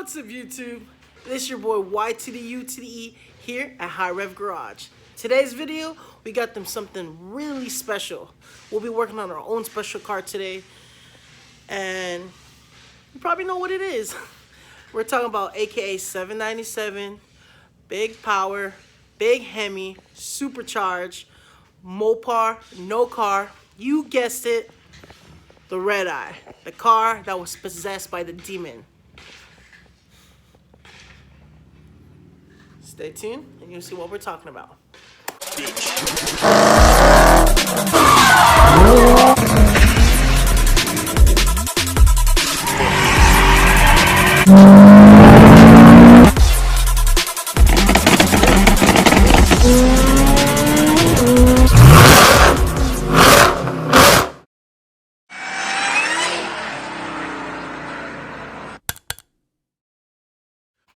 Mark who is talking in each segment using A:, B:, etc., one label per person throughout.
A: What's up, YouTube? This is your boy Y to the U to the E here at High Rev Garage. Today's video, we got them something really special. We'll be working on our own special car today, and you probably know what it is. We're talking about AKA 797, big power, big Hemi, supercharged, Mopar, no car. You guessed it, the Redeye, the car that was possessed by the demon. Stay tuned and you'll see what we're talking about.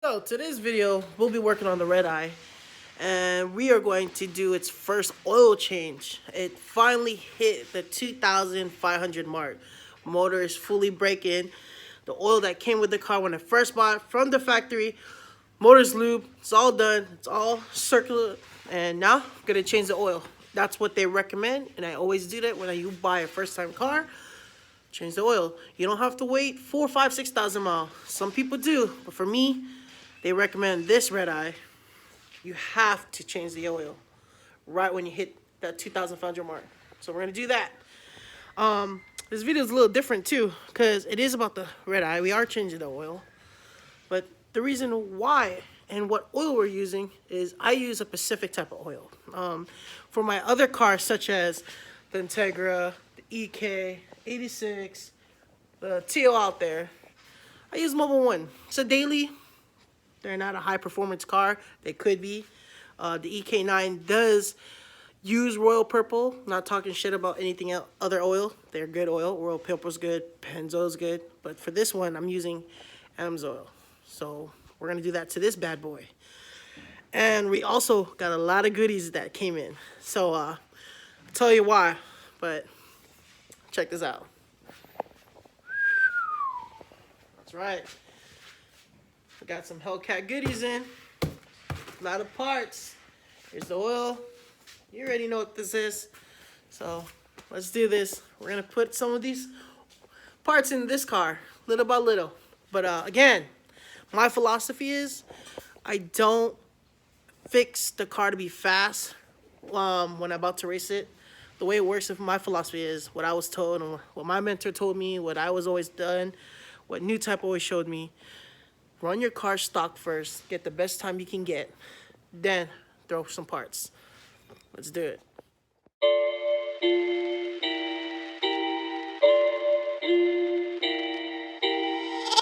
A: So today's video, we'll be working on the Redeye, and we are going to do its first oil change. It finally hit the 2,500 mark. Motor is fully breaking. The oil that came with the car when I first bought it from the factory, motor's lube, it's all done, it's all circular, and now I'm gonna change the oil. That's what they recommend, and I always do that when you buy a first-time car. Change the oil. You don't have to wait 4, 5, 6,000 miles. Some people do, but for me, they recommend this Redeye. You have to change the oil right when you hit that 2,500 mark. So we're gonna do that. This video is a little different too, because it is about the Redeye. We are changing the oil, but the reason why and what oil we're using is I use a specific type of oil. For my other cars, such as the Integra, the EK, 86, the Teal out there, I use Mobile One. It's a daily. They're not a high-performance car. They could be. The EK9 does use Royal Purple. Not talking shit about anything else, other oil. They're good oil. Royal Purple's good. Pennzoil's good. But for this one, I'm using amsoil. So we're going to do that to this bad boy. And we also got a lot of goodies that came in. So I'll tell you why. But check this out. That's right. We got some Hellcat goodies in. A lot of parts. Here's the oil. You already know what this is. So let's do this. We're going to put some of these parts in this car, little by little. But again, my philosophy is I don't fix the car to be fast when I'm about to race it. The way it works with my philosophy is what I was told and what my mentor told me, what I was always done, what New Type always showed me. Run your car stock first, get the best time you can get, then throw some parts. Let's do it.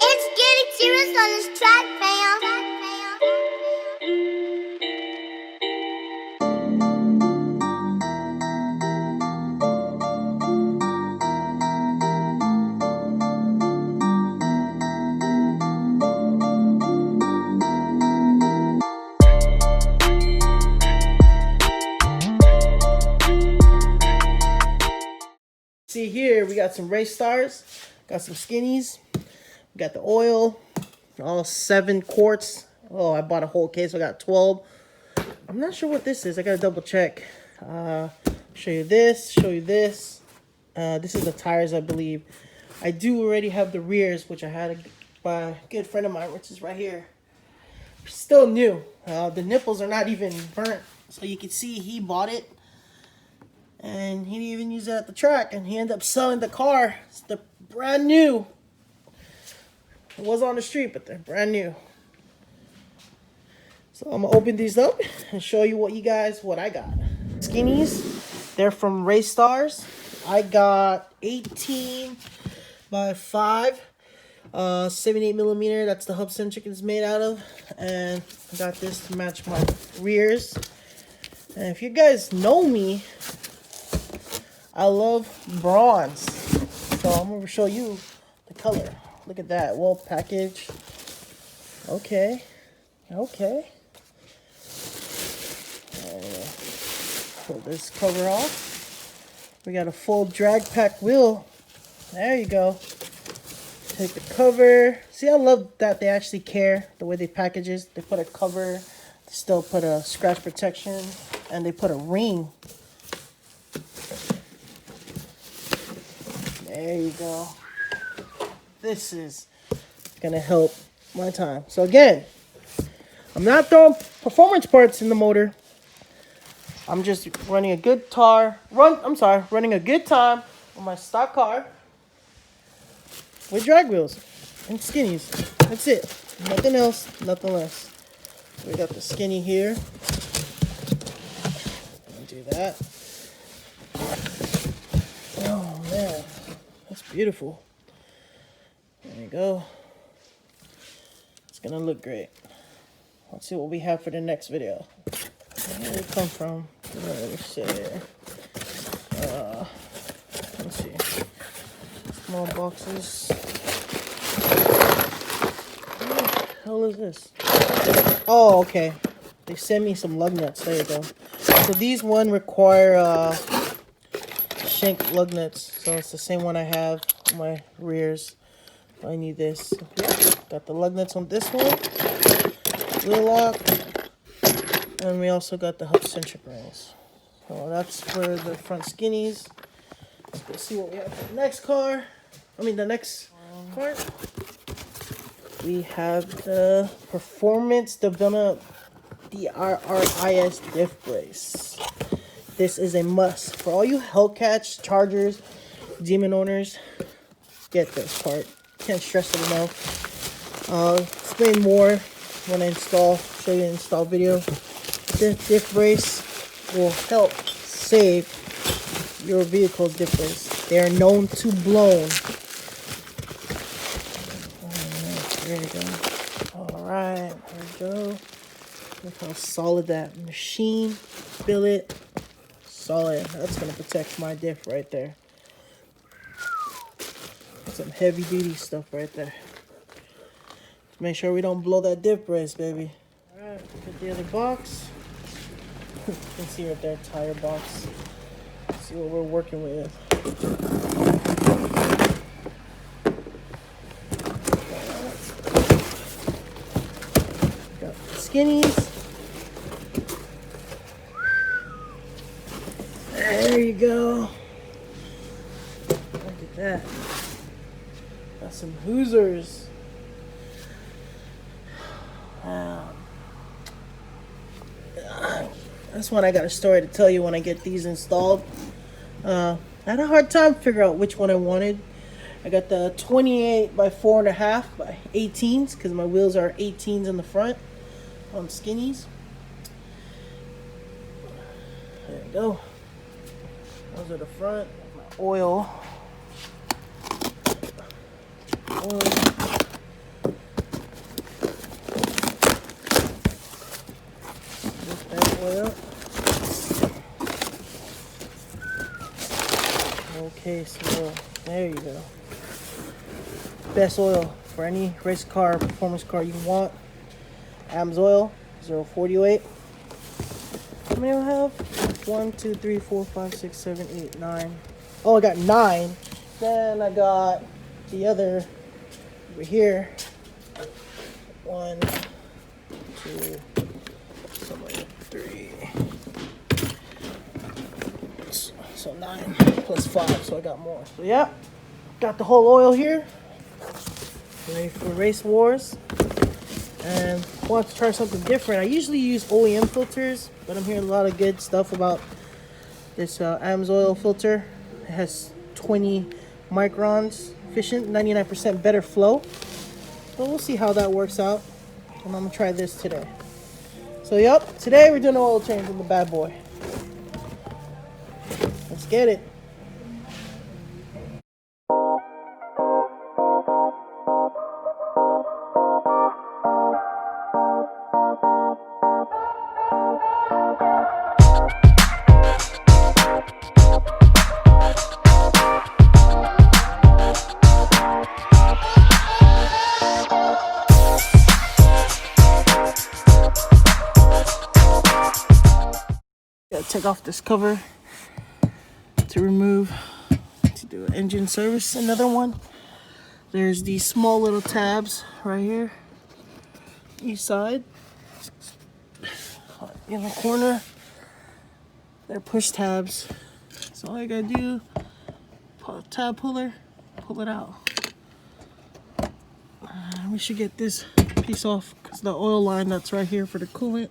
B: It's getting serious on this track, fam.
A: See here, we got some race stars, got some skinnies, we got the oil, all 7 quarts. Oh, I bought a whole case, so I got 12. I'm not sure what this is, I gotta double check. Show you this, show you this. This is the tires, I believe. I do already have the rears, which I had by a good friend of mine, which is right here. Still new. The nipples are not even burnt, so you can see he bought it. And he didn't even use it at the track, and he ended up selling the car. It's the brand new. It was on the street, but they're brand new. So I'm gonna open these up and show you what I got. Skinnies, they're from Race Stars. I got 18 by 5, 78 millimeter. That's the hub centric it's made out of, and I got this to match my rears. And if you guys know me, I love bronze, so I'm going to show you the color. Look at that, well packaged. Okay. Pull this cover off. We got a full drag pack wheel. There you go. Take the cover. See, I love that they actually care the way they package it. They put a cover, they still put a scratch protection, and they put a ring. There you go. This is gonna help my time. So again, I'm not throwing performance parts in the motor. I'm just running a good running a good time on my stock car with drag wheels and skinnies. That's it. Nothing else, nothing less. We got the skinny here. Do that. Oh man, that's beautiful. There you go. It's gonna look great. Let's see what we have for the next video. Where did it come from? Let me see. Let's see. Small boxes. What the hell is this? Oh, okay. They sent me some lug nuts. There you go. So these one require shank lug nuts. So it's the same one I have on my rears. I need this. Got the lug nuts on this one. Wheel lock. And we also got the hub centric rings. So that's for the front skinnies. Let's see what we have for the next car. The next part. We have the Performance Development DRRIS diff brace. This is a must. For all you Hellcats, Chargers, Demon owners, get this part. Can't stress it enough. I'll explain more when I show you an install video. This diff brace will help save your vehicle's diff brace. They are known to blown. There you go. Alright, there we go. Look how solid that machine billet. Solid. That's going to protect my diff right there. Some heavy duty stuff right there. Make sure we don't blow that diff brace, baby. Alright, put the other box. You can see right there, tire box. Let's see what we're working with. Got the skinnies. There you go. Look at that. Got some Hoosers. That's when I got a story to tell you when I get these installed. I had a hard time figuring out which one I wanted. I got the 28 by 4.5 by 18s because my wheels are 18s in the front on skinnies. There you go. Those are the front. My oil. Lift that oil up. Okay, so there you go. Best oil for any race car, performance car you want. Amsoil 048. How many do I have? 1, 2, 3, 4, 5, 6, 7, 8, 9. Oh, I got 9. Then I got the other over here. 1, 2, 3. So 9 plus 5, so I got more. So yeah, got the whole oil here. Ready for race wars. And I want to try something different. I usually use OEM filters, but I'm hearing a lot of good stuff about this amsoil filter. It has 20 microns, efficient, 99% better flow. So we'll see how that works out. And I'm gonna try this today. So yep, today we're doing an oil change on the bad boy. Let's get it. Gotta take off this cover to do an engine service. Another one. There's these small little tabs right here, each side. In the corner, they're push tabs. So all you gotta do, pull a tab puller, pull it out. We should get this piece off because the oil line that's right here for the coolant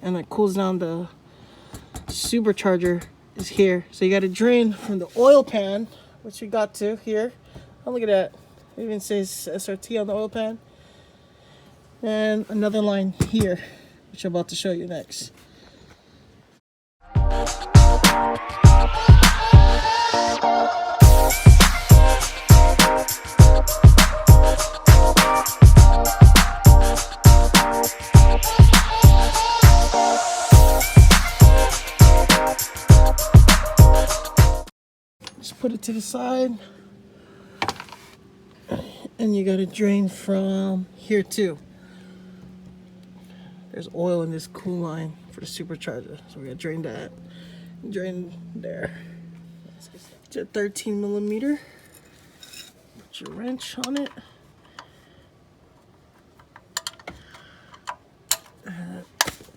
A: and that cools down the supercharger is here. So you got to drain from the oil pan, which you got to here. Oh, look at that. It even says SRT on the oil pan. And another line here, which I'm about to show you next. Just put it to the side, and you gotta drain from here too. There's oil in this cool line for the supercharger, so we gotta drain that. Drain there. It's a 13 millimeter. Put your wrench on it. And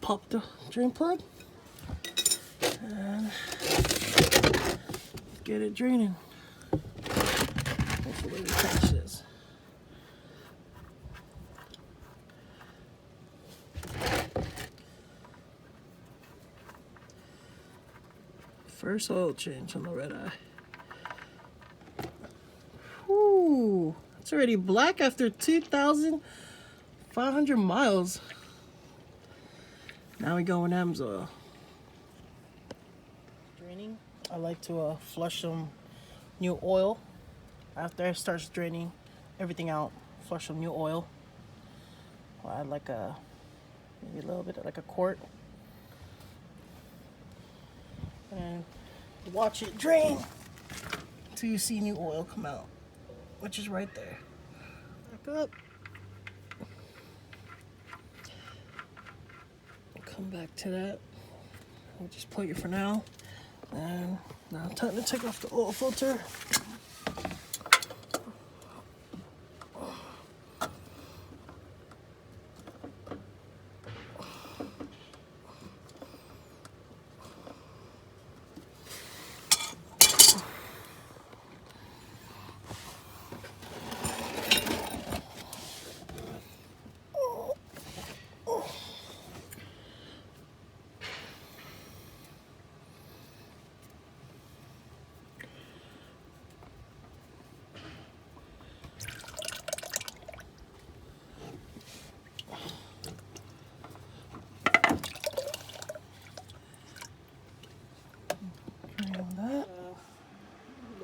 A: pop the drain plug. And get it draining. Hopefully we catch this. First oil change on the Redeye. Whoo! It's already black after 2,500 miles. Now we go in amsoil. Draining. I like to flush some new oil. After it starts draining everything out, flush some new oil. I'll add like maybe a little bit, like a quart. And watch it drain until you see new oil come out, which is right there. Back up. Come back to that. We'll just plug it for now. And now time to take off the oil filter.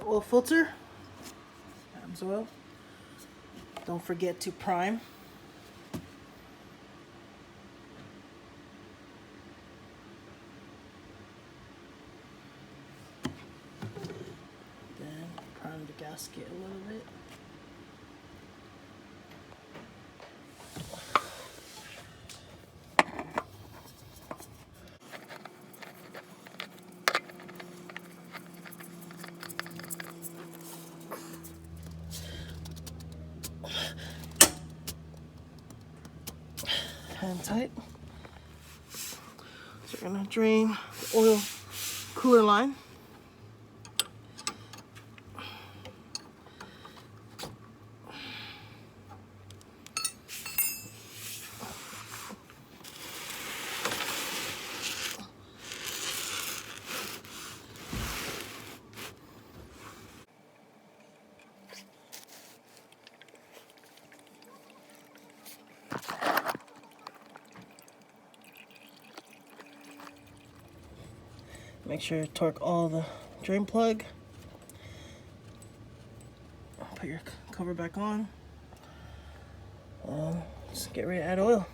A: Oil filter, amsoil. Don't forget to prime. Then prime the gasket a little bit. Hand tight. So we're gonna drain the oil cooler line. Make sure you torque all the drain plug. Put your cover back on. Just get ready to add oil.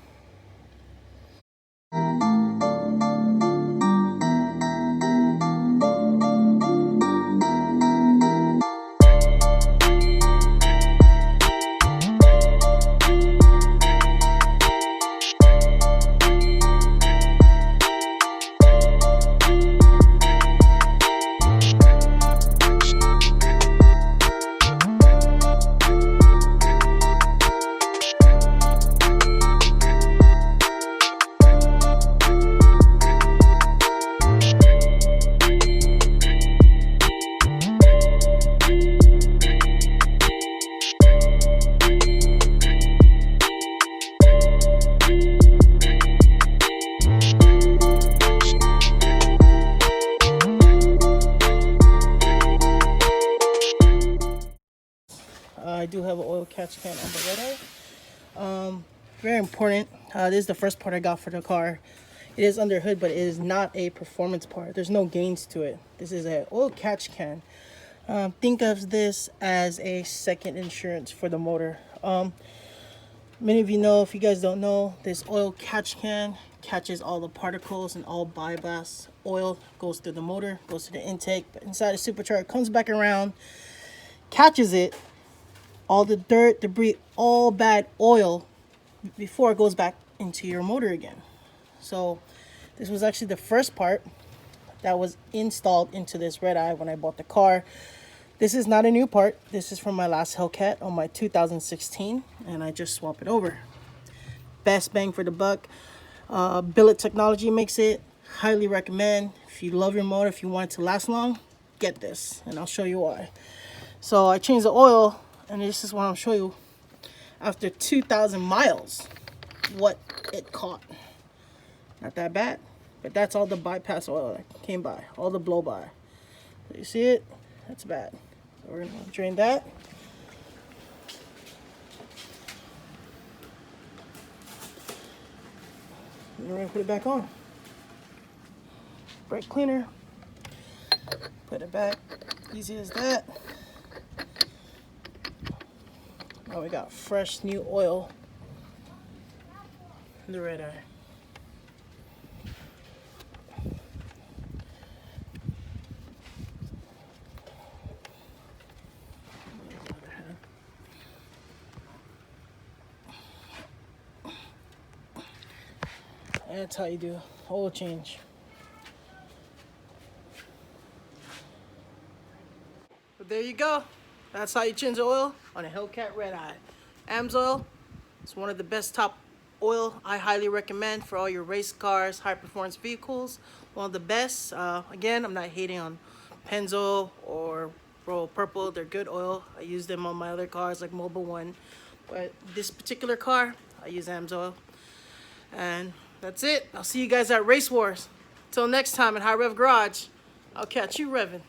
A: catch can on the Redeye. Very important. This is the first part I got for the car. It is under hood, but it is not a performance part. There's no gains to it. This is an oil catch can. Think of this as a second insurance for the motor. Many of you know, if you guys don't know, this oil catch can catches all the particles and all bypass oil goes through the motor, goes to the intake, but inside the supercharger, comes back around, catches it, all the dirt, debris, all bad oil before it goes back into your motor again. So this was actually the first part that was installed into this Redeye when I bought the car. This is not a new part. This is from my last Hellcat on my 2016, and I just swap it over. Best bang for the buck. Billet technology makes it. Highly recommend. If you love your motor, if you want it to last long, get this, and I'll show you why. So I changed the oil, and this is what I'll show you after 2,000 miles what it caught. Not that bad, but that's all the bypass oil that came by, all the blow by. So you see it? That's bad. So we're gonna drain that. And we're gonna put it back on. Brake cleaner. Put it back. Easy as that. Now we got fresh new oil in the Redeye. And that's how you do oil change. But there you go. That's how you change the oil on a Hellcat Redeye. Amsoil is one of the best top oil. I highly recommend for all your race cars, high performance vehicles. One of the best. Again, I'm not hating on Pennzoil or Royal Purple. They're good oil. I use them on my other cars like Mobile One. But this particular car, I use Amsoil. And that's it. I'll see you guys at Race Wars. Till next time at High Rev Garage, I'll catch you revving.